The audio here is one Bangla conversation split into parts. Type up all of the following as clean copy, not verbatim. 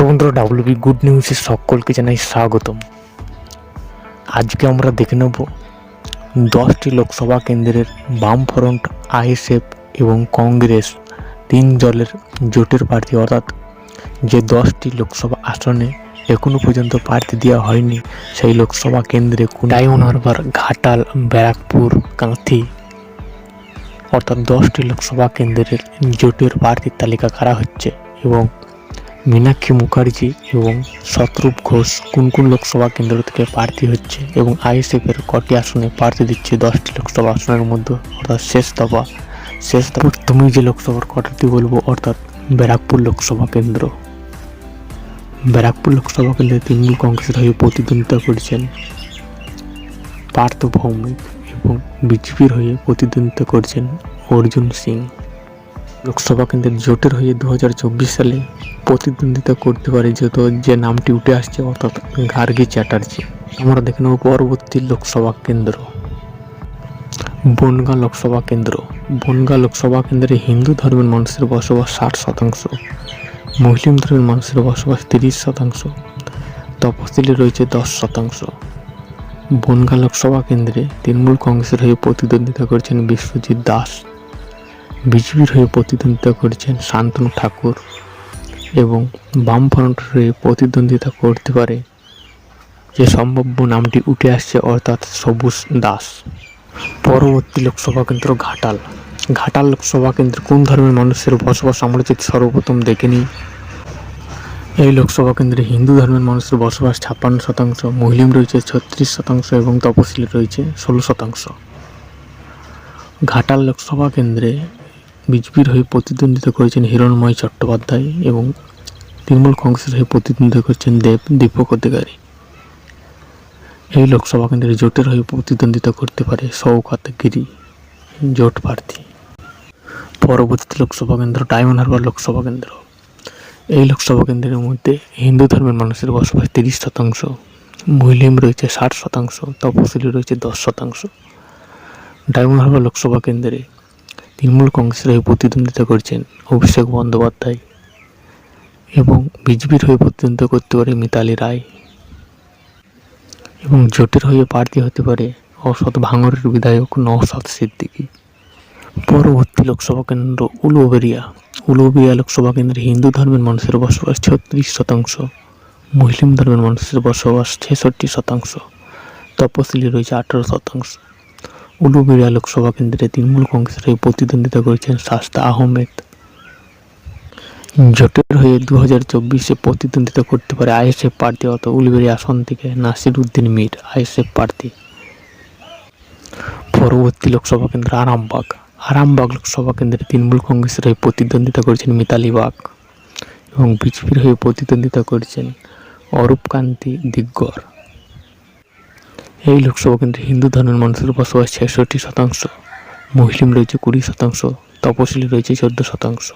তো বন্ধুরা, ডাব্লিউবি গুড নিউজে সকলকে জানাই স্বাগতম। আজকে আমরা দেখে নেব 10টি লোকসভা কেন্দ্রের বামফ্রন্ট, আইএসএফ এবং কংগ্রেস তিন দলের জোটের প্রার্থী, অর্থাৎ যে 10টি লোকসভা আসনে এখনো পর্যন্ত প্রার্থী দেওয়া হয়নি সেই লোকসভা কেন্দ্রে ডায়মন্ড হারবার, ঘাটাল, ব্যারাকপুর, কাঁথি অর্থাৎ 10টি লোকসভা কেন্দ্রের জোটের প্রার্থীর তালিকা করা হচ্ছে এবং মীনাক্ষী মুখার্জি এবং শতরূপ ঘোষ কোন কোন লোকসভা কেন্দ্র থেকে প্রার্থী হচ্ছে এবং আইএসএফের কটি আসনে প্রার্থী দিচ্ছে 10টি লোকসভা আসনের মধ্যে, অর্থাৎ শেষ দফা তুমি যে লোকসভার কটাটি বলবো, অর্থাৎ ব্যারাকপুর লোকসভা কেন্দ্র। ব্যারাকপুর লোকসভা কেন্দ্রে তৃণমূল কংগ্রেসের হয়ে প্রতিদ্বন্দ্বিতা করছেন পার্থ ভৌমিক এবং বিজেপির হয়ে প্রতিদ্বন্দ্বিতা করছেন অর্জুন সিং। লোকসভা কেন্দ্রের জোটের হয়ে 2024 সালে প্রতিদ্বন্দ্বিতা করতে পারে যে নামটি উঠে আসছে, অর্থাৎ গার্গী চ্যাটার্জি। আমরা দেখে নেব পরবর্তী লোকসভা কেন্দ্র বনগাঁ লোকসভা কেন্দ্র। বনগাঁ লোকসভা কেন্দ্রে হিন্দু ধর্মের মানুষের বসবাস 60%, মুসলিম ধর্মের মানুষের বসবাস 30%, তপশিলি রয়েছে 10%। বনগাঁ লোকসভা কেন্দ্রে তৃণমূল কংগ্রেসের হয়ে প্রতিদ্বন্দ্বিতা করছেন বিশ্বজিৎ দাস, বিজেপির হয়ে প্রতিদ্বন্দ্বিতা করছেন শান্তনু ঠাকুর এবং বামফ্রন্টের হয়ে প্রতিদ্বন্দ্বিতা করতে পারে যে সম্ভাব্য নামটি উঠে আসছে, অর্থাৎ সবুজ দাস। পরবর্তী লোকসভা কেন্দ্র ঘাটাল। ঘাটাল লোকসভা কেন্দ্রে কোন ধর্মের মানুষের বসবাস আমরা যদি সর্বপ্রথম দেখে নিই, এই লোকসভা কেন্দ্রে হিন্দু ধর্মের মানুষের বসবাস 56%, মুসলিম রয়েছে 36% এবং তপশিলি রয়েছে 16%। ঘাটাল লোকসভা কেন্দ্রে বিজেপির হয়ে প্রতিদ্বন্দ্বিতা করেছেন হিরণময় চট্টোপাধ্যায় এবং তৃণমূল কংগ্রেসের হয়ে প্রতিদ্বন্দ্বিতা করছেন দীপক অধিকারী। এই লোকসভা কেন্দ্রে জোটের হয়ে প্রতিদ্বন্দ্বিতা করতে পারে শওকত গিরি, জোট প্রার্থী। পরবর্তী লোকসভা কেন্দ্র ডায়মন্ড হারবার লোকসভা কেন্দ্র। এই লোকসভা কেন্দ্রের মধ্যে হিন্দু ধর্মের মানুষের বসবাস 30%, মুসলিম রয়েছে 60%, তপশিলি রয়েছে 10%। ডায়মন্ড হারবার লোকসভা কেন্দ্রে তৃণমূল কংগ্রেসের হয়ে প্রতিদ্বন্দ্বিতা করছেন অভিষেক বন্দ্যোপাধ্যায় এবং বিজেপির হয়ে প্রতিদ্বন্দ্বিতা করতে পারে মিতালি রায় এবং জোটের হয়ে প্রার্থী হতে পারে অসৎ ভাঙড়ের বিধায়ক নওশাদ সিদ্দিকী। পরবর্তী লোকসভা কেন্দ্র উলুবেড়িয়া লোকসভা কেন্দ্রে হিন্দু ধর্মের মানুষের বসবাস 36%, মুসলিম ধর্মের মানুষের বসবাস 66%, তপশিলি রয়েছে 18%। উলুবেড়িয়া লোকসভা কেন্দ্রে তৃণমূল কংগ্রেসের হয়ে প্রতিদ্বন্দ্বিতা করেছেন শাস্তা আহমেদ। জোটের হয়ে 2024 প্রতিদ্বন্দ্বিতা করতে পারে আইএসএফ প্রার্থী, অর্থাৎ উলুবেড়িয়া আসন থেকে নাসির উদ্দিন মীর, আইএসএফ প্রার্থী। পরবর্তী লোকসভা কেন্দ্র আরামবাগ লোকসভা কেন্দ্রে তৃণমূল কংগ্রেসের হয়ে প্রতিদ্বন্দ্বিতা করেছেন মিতালি বাগ এবং বিজেপির হয়ে প্রতিদ্বন্দ্বিতা করেছেন অরূপকান্তি দিগ্গর। এই লোকসভা কেন্দ্রে হিন্দু ধর্মের মানুষের বসবাস 66%, মুসলিম রয়েছে 20%, তপশিলি রয়েছে 14%।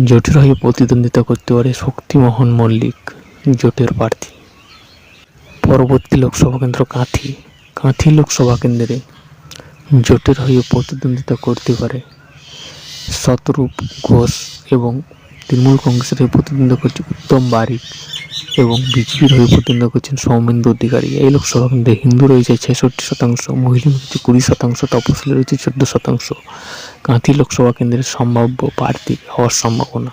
জোটের হয়ে প্রতিদ্বন্দ্বিতা করতে পারে শক্তিমোহন মল্লিক, জোটের প্রার্থী। পরবর্তী লোকসভা কেন্দ্র কাঁথি লোকসভা কেন্দ্রে জোটের হয়ে প্রতিদ্বন্দ্বিতা করতে পারে শতরূপ ঘোষ এবং তৃণমূল কংগ্রেসের হয়ে প্রতিদ্বন্দ্বিতা করছে উত্তম বারিক এবং বিজেপির হয়ে প্রতিদ্বন্দ্বিতা করছেন সৌমেন্দু অধিকারী। এই লোকসভা কেন্দ্রে হিন্দু রয়েছে 66%, মুসলিম রয়েছে 20%, তপশিলি রয়েছে 14%। কাঁথি লোকসভা কেন্দ্রের সম্ভাব্য প্রার্থী হওয়ার সম্ভাবনা।